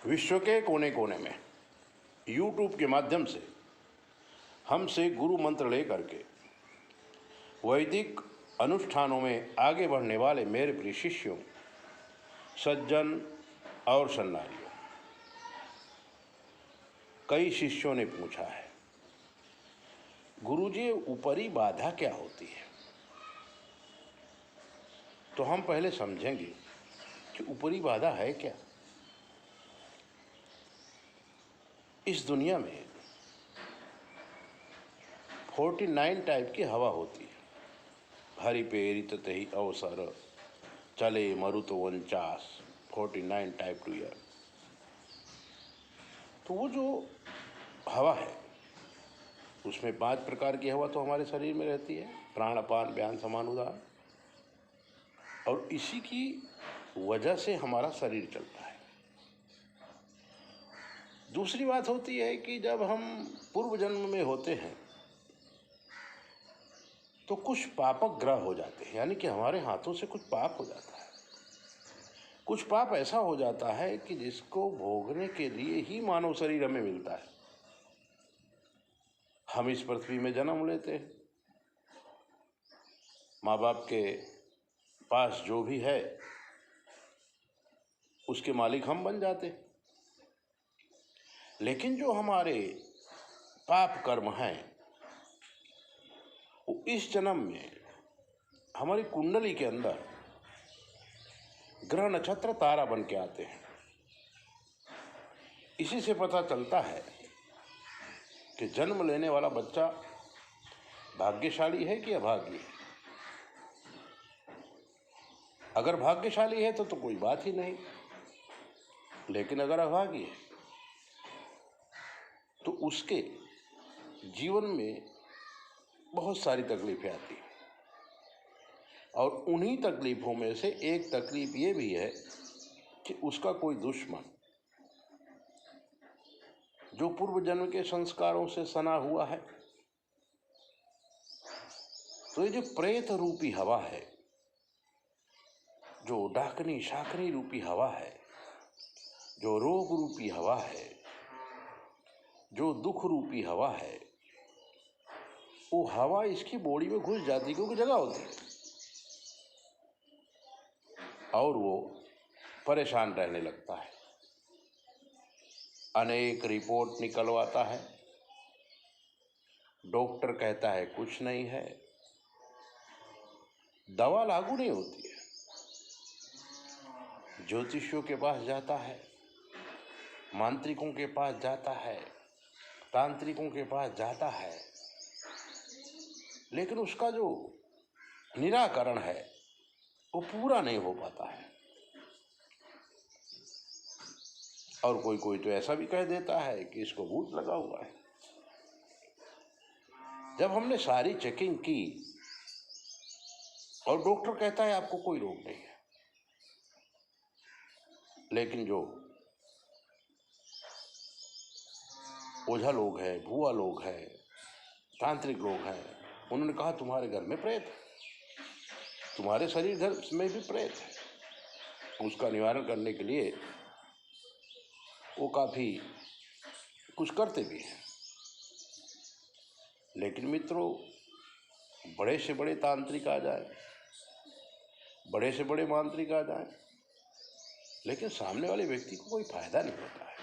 विश्व के कोने कोने में YouTube के माध्यम से हमसे गुरु मंत्र लेकर के वैदिक अनुष्ठानों में आगे बढ़ने वाले मेरे प्रिय शिष्यों, सज्जन और सन्नारियों, कई शिष्यों ने पूछा है, गुरुजी ऊपरी बाधा क्या होती है? तो हम पहले समझेंगे कि ऊपरी बाधा है क्या। इस दुनिया में 49 टाइप की हवा होती है। हरि पेरी ततहि अवसर चले मरुत वंचास 49 टाइप टू ईयर। तो वो जो हवा है उसमें 5 प्रकार की हवा तो हमारे शरीर में रहती है, प्राण अपान व्यान समान उदान, और इसी की वजह से हमारा शरीर चलता है। दूसरी बात होती है कि जब हम पूर्व जन्म में होते हैं तो कुछ पापक ग्रह हो जाते हैं, यानी कि हमारे हाथों से कुछ पाप हो जाता है। कुछ पाप ऐसा हो जाता है कि जिसको भोगने के लिए ही मानव शरीर हमें मिलता है। हम इस पृथ्वी में जन्म लेते हैं, माँ बाप के पास जो भी है उसके मालिक हम बन जाते हैं। लेकिन जो हमारे पाप कर्म हैं वो इस जन्म में हमारी कुंडली के अंदर ग्रह नक्षत्र तारा बन के आते हैं। इसी से पता चलता है कि जन्म लेने वाला बच्चा भाग्यशाली है कि अभागी है। अगर भाग्यशाली है तो कोई बात ही नहीं, लेकिन अगर अभागी है तो उसके जीवन में बहुत सारी तकलीफें आती हैं। और उन्हीं तकलीफों में से एक तकलीफ ये भी है कि उसका कोई दुश्मन जो पूर्व जन्म के संस्कारों से सना हुआ है। तो ये जो प्रेत रूपी हवा है, जो डाकनी शाकनी रूपी हवा है, जो रोग रूपी हवा है, जो दुख रूपी हवा है, वो हवा इसकी बॉडी में घुस जाती है क्योंकि जगह होती है, और वो परेशान रहने लगता है। अनेक रिपोर्ट निकलवाता है, डॉक्टर कहता है कुछ नहीं है, दवा लागू नहीं होती है। ज्योतिषियों के पास जाता है, मांत्रिकों के पास जाता है, तांत्रिकों के पास जाता है, लेकिन उसका जो निराकरण है वो पूरा नहीं हो पाता है। और कोई कोई तो ऐसा भी कह देता है कि इसको भूत लगा हुआ है। जब हमने सारी चेकिंग की और डॉक्टर कहता है आपको कोई रोग नहीं है, लेकिन जो ओझा लोग हैं, भूआ लोग हैं, तांत्रिक लोग हैं, उन्होंने कहा तुम्हारे घर में प्रेत है, तुम्हारे शरीर घर में भी प्रेत है। उसका निवारण करने के लिए वो काफ़ी कुछ करते भी हैं। लेकिन मित्रों, बड़े से बड़े तांत्रिक आ जाए, बड़े से बड़े मांत्रिक आ जाए, लेकिन सामने वाले व्यक्ति को कोई फायदा नहीं होता है,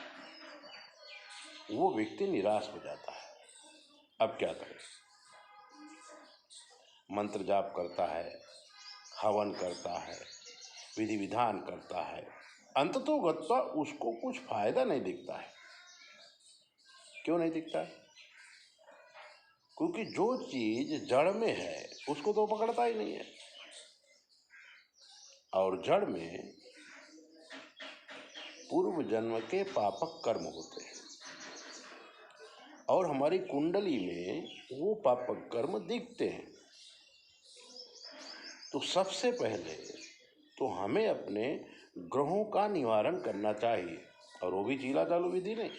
वो व्यक्ति निराश हो जाता है। अब क्या करें? मंत्र जाप करता है, हवन करता है, विधि विधान करता है, अंततोगत्वा उसको कुछ फायदा नहीं दिखता है। क्यों नहीं दिखता है? क्योंकि जो चीज जड़ में है उसको तो पकड़ता ही नहीं है, और जड़ में पूर्व जन्म के पापक कर्म होते हैं, और हमारी कुंडली में वो पापक कर्म दिखते हैं। तो सबसे पहले तो हमें अपने ग्रहों का निवारण करना चाहिए, और वो भी चीला चालू विधि नहीं,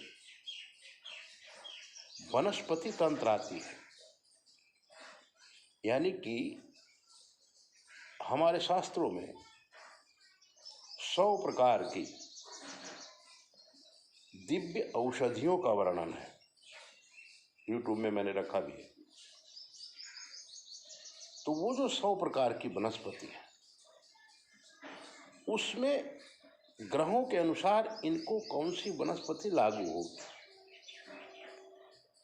वनस्पति तंत्र आती है। यानी कि हमारे शास्त्रों में 100 प्रकार की दिव्य औषधियों का वर्णन है, यूट्यूब में मैंने रखा भी है। तो वो जो 100 प्रकार की वनस्पति है, उसमें ग्रहों के अनुसार इनको कौन सी वनस्पति लागू होगी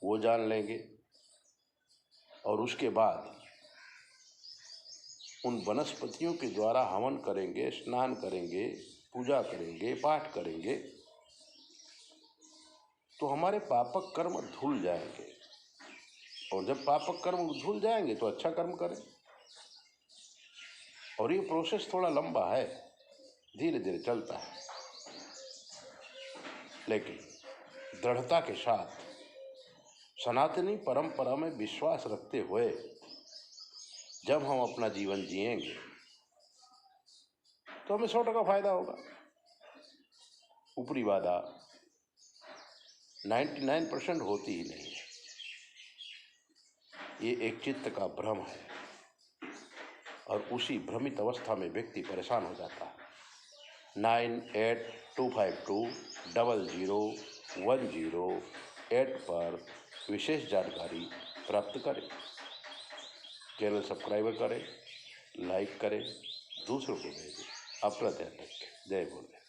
वो जान लेंगे, और उसके बाद उन वनस्पतियों के द्वारा हवन करेंगे, स्नान करेंगे, पूजा करेंगे, पाठ करेंगे, तो हमारे पापक कर्म धुल जाएंगे। और जब पापक कर्म धुल जाएंगे तो अच्छा कर्म करें। और ये प्रोसेस थोड़ा लंबा है, धीरे धीरे चलता है, लेकिन दृढ़ता के साथ सनातनी परंपरा में विश्वास रखते हुए जब हम अपना जीवन जिएंगे तो हमें 100% फायदा होगा। ऊपरी बाधा 99% होती ही नहीं है। ये एक चित्त का भ्रम है, और उसी भ्रमित अवस्था में व्यक्ति परेशान हो जाता है। 9825200108 पर विशेष जानकारी प्राप्त करें। चैनल सब्सक्राइब करें, लाइक करें, दूसरों को भेजें। अपना ध्यान रखें। जय भोले।